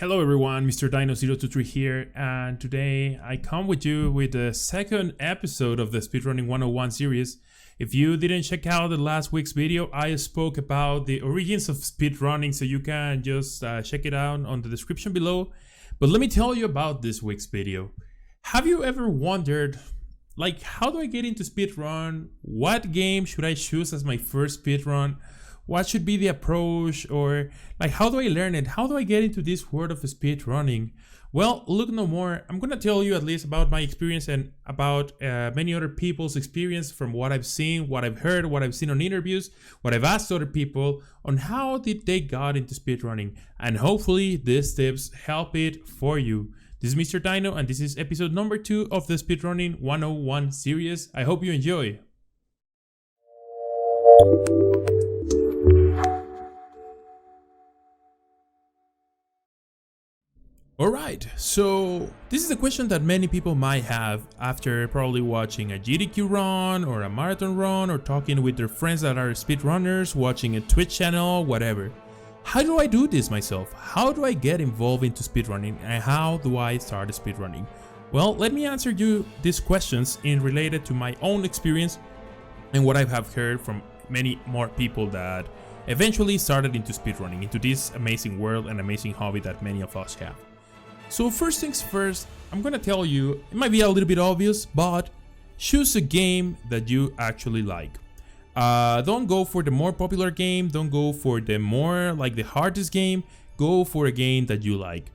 Hello everyone, Mr. Dino023 here, and today I come with you with the second episode of the Speedrunning 101 series. If you didn't check out the last week's video, I spoke about the origins of speedrunning, so you can just check it out on the description below. But let me tell you about this week's video. Have you ever wondered, like, how do I get into speedrun? What game should I choose as my first speedrun? What should be the approach, or like how do I learn it? How do I get into this world of speedrunning? Well, look no more. I'm gonna tell you at least about my experience and about many other people's experience from what I've seen, what I've heard, what I've seen on interviews, what I've asked other people on how did they got into speedrunning, and hopefully these tips help it for you. This is Mr. Dino and this is episode number 2 of the Speedrunning 101 series. I hope you enjoy. Alright, so this is a question that many people might have after probably watching a GDQ run or a marathon run or talking with their friends that are speedrunners, watching a Twitch channel, whatever. How do I do this myself? How do I get involved into speedrunning and how do I start speedrunning? Well, let me answer you these questions in related to my own experience and what I have heard from many more people that eventually started into speedrunning, into this amazing world and amazing hobby that many of us have. So first things first, I'm gonna tell you, it might be a little bit obvious, but choose a game that you actually like. Don't go for the more popular game, don't go for the more, like the hardest game, go for a game that you like.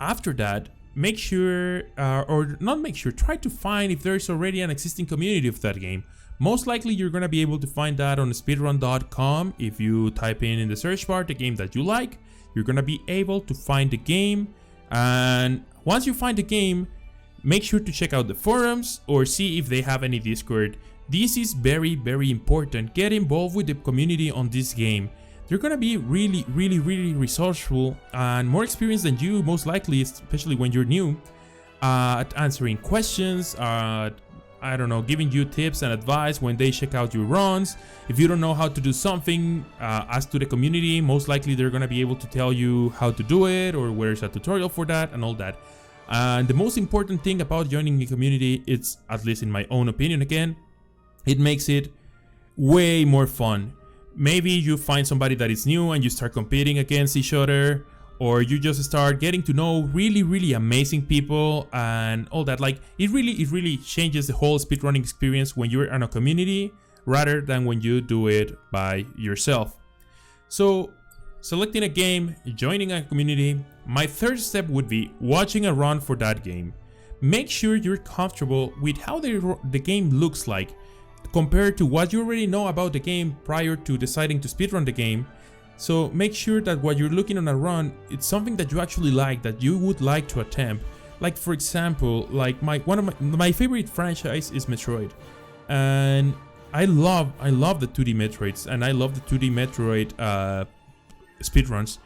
After that, make sure, or not make sure, try to find if there's already an existing community of that game. Most likely you're gonna be able to find that on speedrun.com. If you type in the search bar the game that you like, you're gonna be able to find the game. And once you find the game, make sure to check out the forums or see if they have any Discord. This is very important. Get involved with the community on this game. They're gonna be really resourceful and more experienced than you, most likely, especially when you're new, at answering questions, I don't know, giving you tips and advice when they check out your runs. If you don't know how to do something, ask to the community. Most likely they're gonna be able to tell you how to do it or where's a tutorial for that and all that. And the most important thing about joining a community, it's, at least in my own opinion again, it makes it way more fun. Maybe you find somebody that is new and you start competing against each other, or you just start getting to know really amazing people and all that. Like it really changes the whole speedrunning experience when you're in a community rather than when you do it by yourself. So selecting a game, joining a community, my third step would be watching a run for that game. Make sure you're comfortable with how the game looks like compared to what you already know about the game prior to deciding to speedrun the game. So make sure that what you're looking on a run, it's something that you actually like, that you would like to attempt. Like for example, like one of my favorite franchise is Metroid, and I love the 2D Metroids, and I love the 2D Metroid speedruns.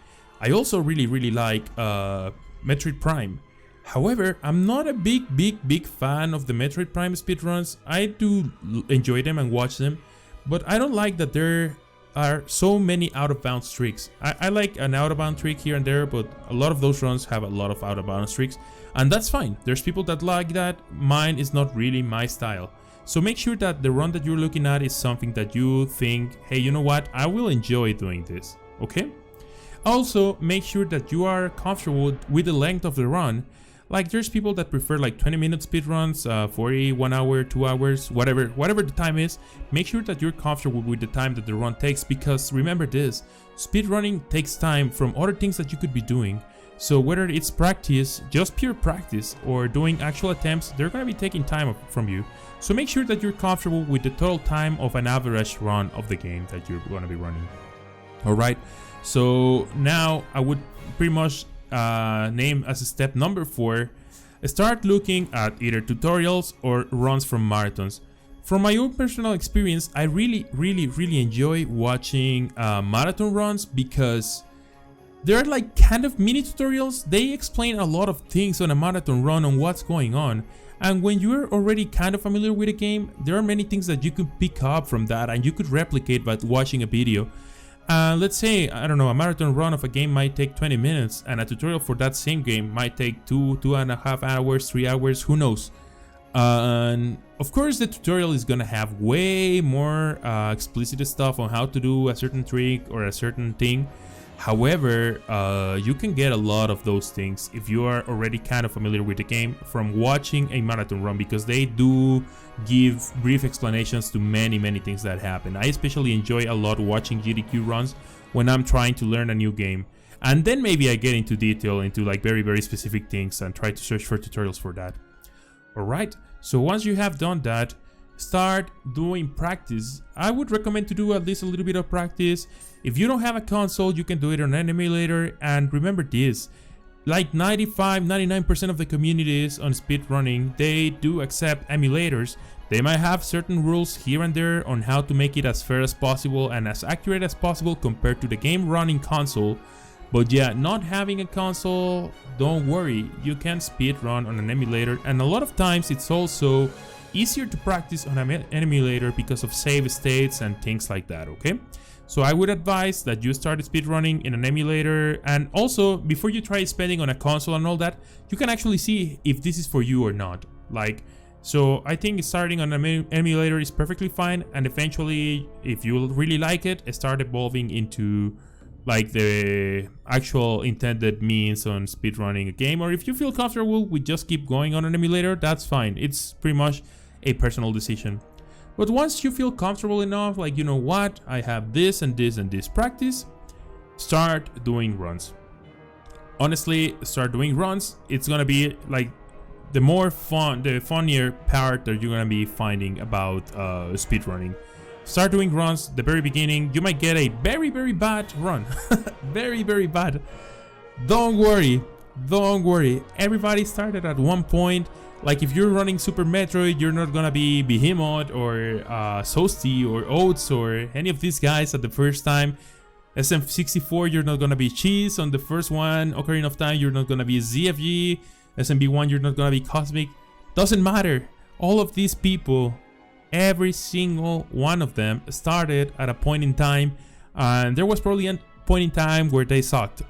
I also really like Metroid Prime. However, I'm not a big fan of the Metroid Prime speedruns. I do enjoy them and watch them, but I don't like that there are so many out-of-bounds tricks. I like an out-of-bound trick here and there, but a lot of those runs have a lot of out-of-bounds tricks, and that's fine. There's people that like that. Mine is not really my style. So make sure that the run that you're looking at is something that you think, hey, you know what, I will enjoy doing this, okay? Also, make sure that you are comfortable with the length of the run. Like there's people that prefer like 20-minute speedruns, 40, 1 hour, 2 hours, whatever the time is. Make sure that you're comfortable with the time that the run takes, because remember this, speedrunning takes time from other things that you could be doing. So whether it's practice, just pure practice, or doing actual attempts, they're gonna be taking time from you. So make sure that you're comfortable with the total time of an average run of the game that you're gonna be running. Alright, so now I would pretty much name as a step number 4, start looking at either tutorials or runs from marathons. From my own personal experience, I really enjoy watching marathon runs because they're like kind of mini tutorials. They explain a lot of things on a marathon run on what's going on, and when you're already kind of familiar with a game, there are many things that you could pick up from that and you could replicate by watching a video. Let's say, I don't know, a marathon run of a game might take 20 minutes, and a tutorial for that same game might take 2.5 hours, 3 hours, who knows. And of course the tutorial is gonna have way more explicit stuff on how to do a certain trick or a certain thing. However, you can get a lot of those things if you are already kind of familiar with the game from watching a marathon run, because they do give brief explanations to many things that happen. I especially enjoy a lot watching GDQ runs when I'm trying to learn a new game, and then maybe I get into detail into like very specific things and try to search for tutorials for that. Alright, so once you have done that, start doing practice. I would recommend to do at least a little bit of practice. If you don't have a console, you can do it on an emulator. And remember this, like 95-99% of the communities on speedrunning, they do accept emulators. They might have certain rules here and there on how to make it as fair as possible and as accurate as possible compared to the game running console. But yeah, not having a console, don't worry, you can speedrun on an emulator, and a lot of times it's also easier to practice on an emulator because of save states and things like that, okay? So I would advise that you start speedrunning in an emulator, and also before you try spending on a console and all that, you can actually see if this is for you or not. Like, so I think starting on an emulator is perfectly fine, and eventually, if you really like it, start evolving into like the actual intended means on speedrunning a game. Or if you feel comfortable with just keep going on an emulator, that's fine. It's pretty much a personal decision. But once you feel comfortable enough, like, you know what, I have this and this and this practice, start doing runs. Honestly, start doing runs. It's gonna be like the more fun, the funnier part that you're gonna be finding about speedrunning. Start doing runs. The very beginning, you might get a very bad run. very bad. Don't worry. Everybody started at one point. Like if you're running Super Metroid, you're not gonna be Behemoth or Sosti or Oats or any of these guys at the first time. SM64, you're not gonna be Cheese on the first one. Ocarina of Time, you're not gonna be ZFG. SMB1, you're not gonna be Cosmic. Doesn't matter. All of these people, every single one of them started at a point in time, and there was probably a point in time where they sucked.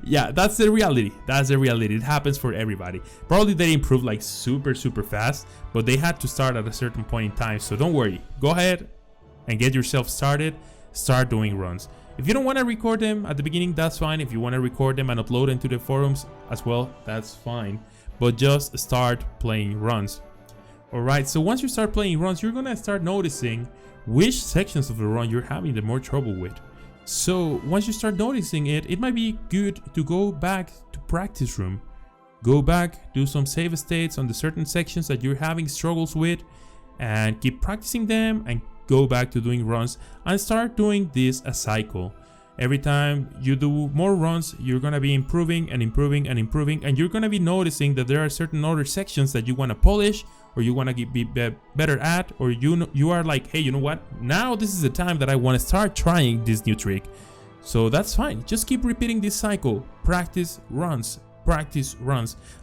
Yeah, that's the reality. It happens for everybody. Probably they improved like super fast, but they had to start at a certain point in time. So don't worry, go ahead and get yourself started. Start doing runs. If you don't want to record them at the beginning, that's fine. If you want to record them and upload them to the forums as well, that's fine. But just start playing runs. Alright, so once you start playing runs, you're gonna start noticing which sections of the run you're having the more trouble with. So once you start noticing it, it might be good to go back to practice room. Go back, do some save states on the certain sections that you're having struggles with, and keep practicing them, and go back to doing runs, and start doing this a cycle. Every time you do more runs, you're gonna be improving and you're gonna be noticing that there are certain other sections that you wanna polish, or you wanna be better at, or you are like, hey, you know what? Now this is the time that I wanna start trying this new trick. So that's fine. Just keep repeating this cycle. Practice runs,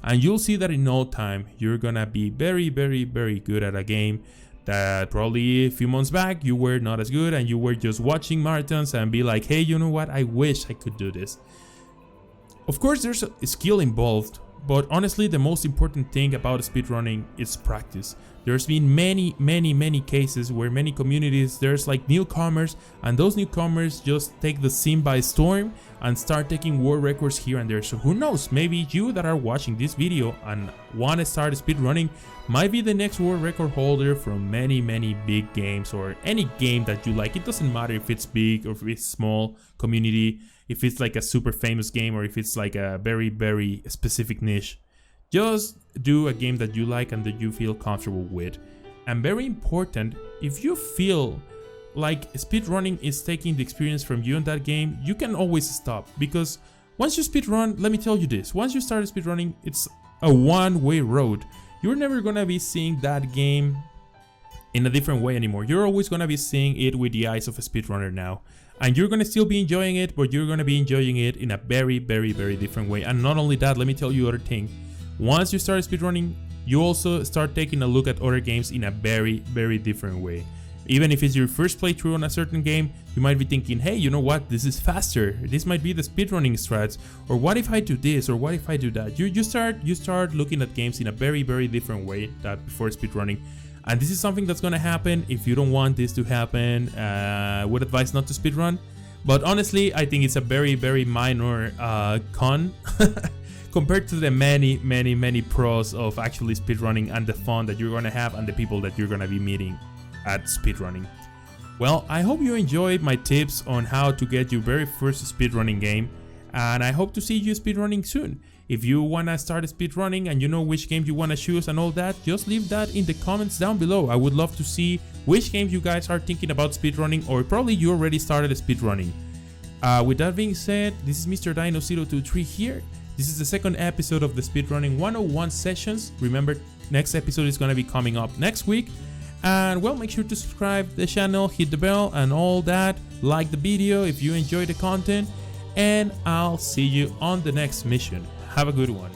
and you'll see that in no time you're gonna be very good at a game that probably a few months back you were not as good, and you were just watching marathons and be like, hey, you know what, I wish I could do this. Of course there's a skill involved, but honestly the most important thing about speedrunning is practice. There's been many cases where many communities, there's like newcomers, and those newcomers just take the scene by storm and start taking world records here and there. So who knows, maybe you that are watching this video and want to start speedrunning might be the next world record holder from many big games, or any game that you like. It doesn't matter if it's big or if it's small community, if it's like a super famous game, or if it's like a very specific niche. Just do a game that you like and that you feel comfortable with. And very important, if you feel like speedrunning is taking the experience from you in that game, you can always stop. Because once you speedrun, let me tell you this, once you start speedrunning, it's a one-way road. You're never gonna be seeing that game in a different way anymore. You're always gonna be seeing it with the eyes of a speedrunner now. And you're gonna still be enjoying it, but you're gonna be enjoying it in a very different way. And not only that, let me tell you other thing. Once you start speedrunning, you also start taking a look at other games in a very different way. Even if it's your first playthrough on a certain game, you might be thinking, hey, you know what, this is faster, this might be the speedrunning strats, or what if I do this, or what if I do that. You start looking at games in a very, very different way that before speedrunning. And this is something that's gonna happen if you don't want this to happen. Would advise not to speedrun. But honestly, I think it's a very, very minor con compared to the many pros of actually speedrunning and the fun that you're gonna have and the people that you're gonna be meeting at speedrunning. Well, I hope you enjoyed my tips on how to get your very first speedrunning game, and I hope to see you speedrunning soon. If you wanna start speedrunning and you know which games you wanna choose and all that, just leave that in the comments down below. I would love to see which games you guys are thinking about speedrunning, or probably you already started speedrunning. With that being said, this is Mr. Dino023 here. This is the second episode of the Speedrunning 101 sessions. Remember, next episode is gonna be coming up next week. And well, make sure to subscribe to the channel, hit the bell and all that, like the video if you enjoy the content, and I'll see you on the next mission. Have a good one.